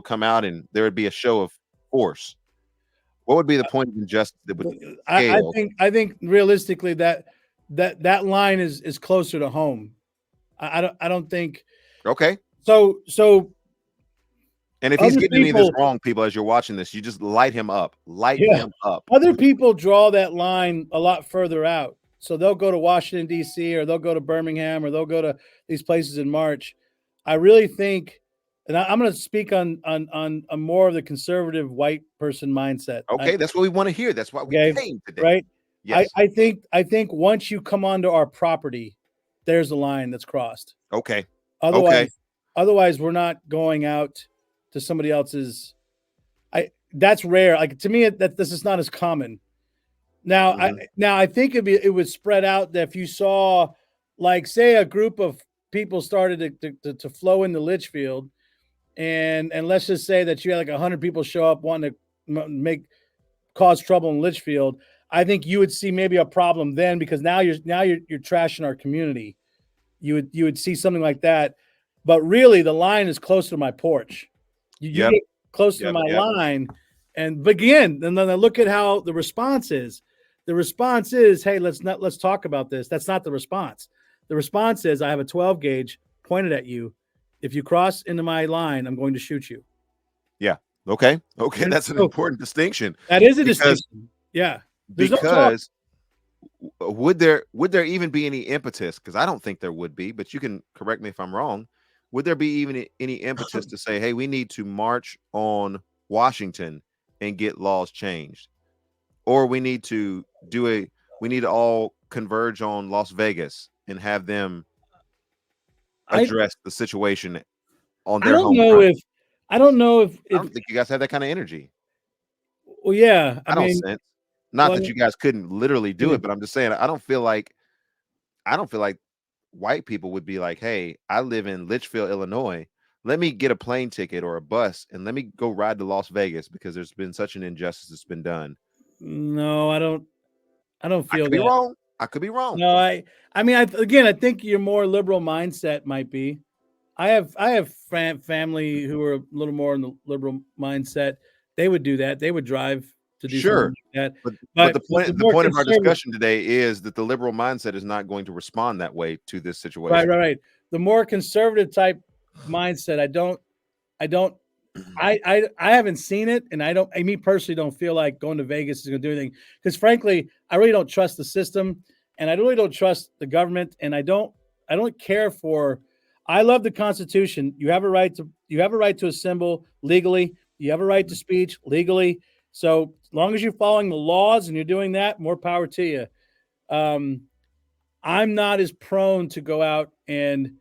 come out and there would be a show of force. What would be the point of injustice that would I scale? think realistically that line is closer to home. I don't think Okay. so. And if he's Other getting any of this people, wrong, people, as you're watching this, you just light him up. Light yeah, him up. other people draw that line a lot further out. So they'll go to Washington D.C. or they'll go to Birmingham or they'll go to these places in March. I really think, and I'm going to speak on a more of the conservative white person mindset. Okay, that's what we want to hear. That's why we Okay, came today. right? Yes. I think once you come onto our property, there's a line that's crossed. Okay. Otherwise, Okay. otherwise we're not going out to somebody else's. That's rare. Like to me, that this is not as common. Now, I think it would spread out that if you saw, like, say, a group of people started to flow into Litchfield, and let's just say that you had like 100 people show up wanting to cause trouble in Litchfield. I think you would see maybe a problem then because now you're trashing our community. You would see something like that, but really the line is close to my porch. You get close to my line, and begin. And then I look at how the response is. The response is, "Hey, let's talk about this." That's not the response. The response is, "I have a 12 gauge pointed at you. If you cross into my line, I'm going to shoot you." Yeah. Okay. Okay. That's an important distinction. That is a distinction. Yeah. Because would there even be any impetus? Because I don't think there would be, but you can correct me if I'm wrong. Would there be even any impetus to say, hey, we need to march on Washington and get laws changed? Or we need to all converge on Las Vegas and have them address the situation on their home front? I don't know if I don't think you guys have that kind of energy. Well, yeah. I don't sense. Not that you guys couldn't literally do it, but I'm just saying I don't feel like white people would be like, hey, I live in Litchfield, Illinois. Let me get a plane ticket or a bus and let me go ride to Las Vegas because there's been such an injustice that's been done. No, I don't feel I could be wrong. I could be wrong. No, I think your more liberal mindset might be. I have family who are a little more in the liberal mindset. They would do that. They would drive to do something like that. But the point of our discussion today is that the liberal mindset is not going to respond that way to this situation. Right. The more conservative type mindset, I haven't seen it, and me personally don't feel like going to Vegas is going to do anything because, frankly, I really don't trust the system, and I really don't trust the government, and I don't care for. I love the Constitution. You have a right to assemble legally. You have a right to speech legally. So as long as you're following the laws and you're doing that, more power to you. I'm not as prone to go out and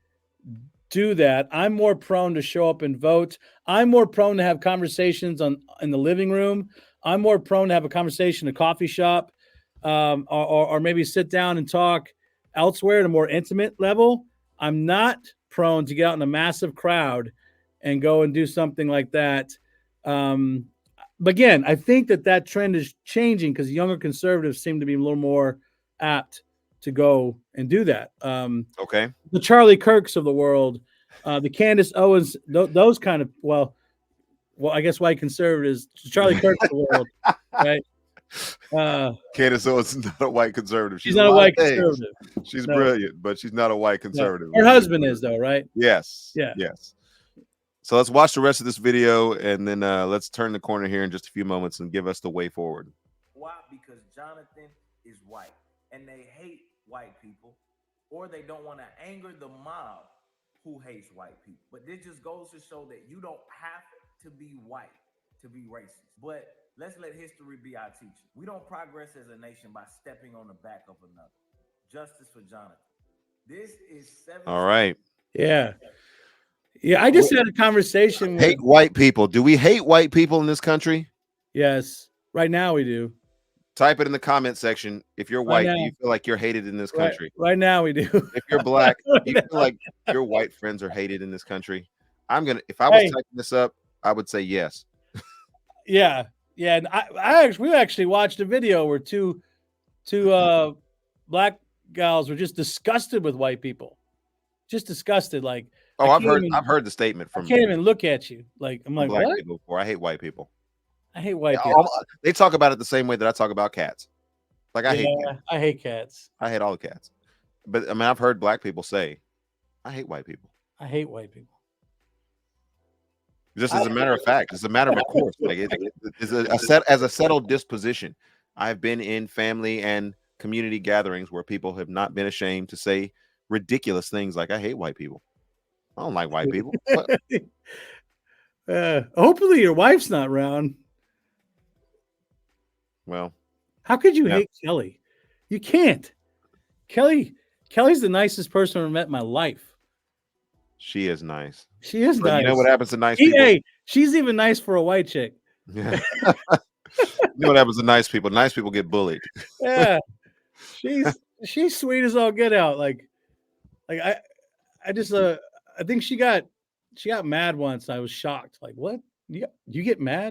do that. I'm more prone to show up and vote. I'm more prone to have conversations in the living room. I'm more prone to have a conversation in a coffee shop, or maybe sit down and talk elsewhere at a more intimate level. I'm not prone to get out in a massive crowd and go and do something like that. But again, I think that trend is changing because younger conservatives seem to be a little more apt to go and do that. Okay. The Charlie Kirks of the world, the Candace Owens, those kind of, well, I guess white conservatives, Charlie Kirk of the world, right? Candace Owens is not a white conservative. She's not a white conservative. She's brilliant, but she's not a white conservative. Her husband is, though, right? Yes. Yeah. Yes. So let's watch the rest of this video, and then let's turn the corner here in just a few moments and give us the way forward. Why? Because Jonathan is white, and they hate white people, or they don't want to anger the mob who hates white people. But this just goes to show that you don't have to be white to be racist. But let's let history be our teacher. We don't progress as a nation by stepping on the back of another. Justice for Jonathan. This is 7. All right. Yeah. Yeah, I just had a conversation. Hate white people. Do we hate white people in this country? Yes. Right now we do. Type it in the comment section. If you're white, do you feel like you're hated in this country? Right now we do. If you're black, do you feel like your white friends are hated in this country? If I was typing this up, I would say yes. Yeah. And we actually watched a video where two black gals were just disgusted with white people. Just disgusted. Like, Oh, I've heard even, the statement I from can't even look at you. Like I'm like, black what? people before. I hate white people. I hate Yeah, white people. they talk about it the same way that I talk about cats. Like I hate Yeah, cats. I hate cats. I hate all the cats. But I mean, I've heard black people say, "I hate white people." I hate white people. Just as a matter of fact, it's a matter of course. Like it's a settled disposition. I've been in family and community gatherings where people have not been ashamed to say ridiculous things like, "I hate white people." I don't like white people. What? Hopefully your wife's not around. Well, How could you yeah, hate Kelly? You can't. Kelly's the nicest person I've ever met in my life. she is nice. She is But nice. you know what happens to nice people? Hey, she's even nice for a white chick. Yeah. You know what happens to nice people? Nice people get bullied. Yeah, she's sweet as all get out. Like I just I think she got mad once. I was shocked. Like, what? You get mad?